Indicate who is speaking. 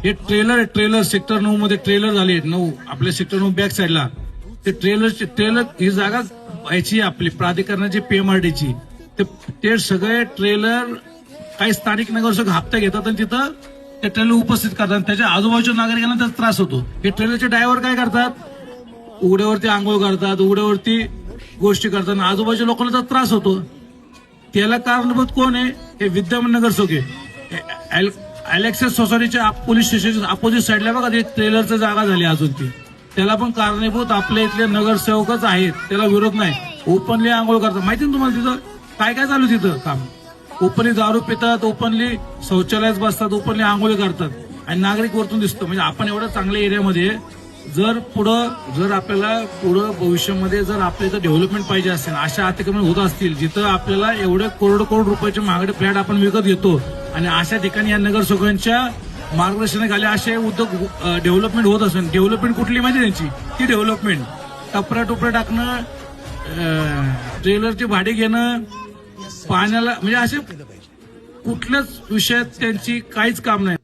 Speaker 1: हे trailer sector 9 मध्ये trailer झाले 9 आपल्या सेक्टर 9 बॅक साईडला ते ट्रेलर ही जागा याची आपली प्राधिकरणाची पीएमआरडीची ते सगळे ट्रेलर काही स्थानिक नगरसेवक हप्ता घेतात आणि तिथं ते ट्रेलर उपस्थित करतात त्याच्या आजूबाजूच्या नागरिकांना त्याचा त्रास होतो. हे ट्रेलरचे ड्रायव्हर काय करतात उघड्यावरती आंघोळ करतात उघड्यावरती गोष्टी करतात आणि आजूबाजूच्या लोकांना त्याचा त्रास होतो. त्याला कारणीभूत कोण आहे हे विद्यमान नगरसेवक आहे. अलेक्सेस सोसायटीच्या पोलीस स्टेशनच्या अपोजिट साईडला बघा एक ट्रेलरची जागा झाली अजून ती त्याला पण कारणीभूत आपल्या इथले नगरसेवकच आहेत. त्याला विरोध नाही. ओपनली आंघोळ करतात माहिती ना तुम्हाला तिथं काय काय चालू तिथं काम ओपनली दारू पितात ओपनली शौचालयात बसतात ओपनली आंघोळी करतात आणि नागरिक वरतून दिसतो. म्हणजे आपण एवढ्या चांगल्या एरियामध्ये जर आपल्याला पुढं भविष्यामध्ये जर आपल्या इथं डेव्हलपमेंट पाहिजे असेल अशा अतिक्रमण होत असतील जिथं आपल्याला एवढे करोड रुपयाचे महागडे फ्लॅट आपण विकत घेतो आणि अशा ठिकाणी या नगरसेवकांच्या मार्गदर्शनाखाली असे उद्योग डेव्हलपमेंट होत असेल. डेव्हलपमेंट कुठली माहिती त्यांची ती डेव्हलपमेंट टपरा टाकणं ट्रेलरची भाडे घेणं पाण्याला म्हणजे असे कुठल्याच विषयात त्यांची काहीच काम नाही.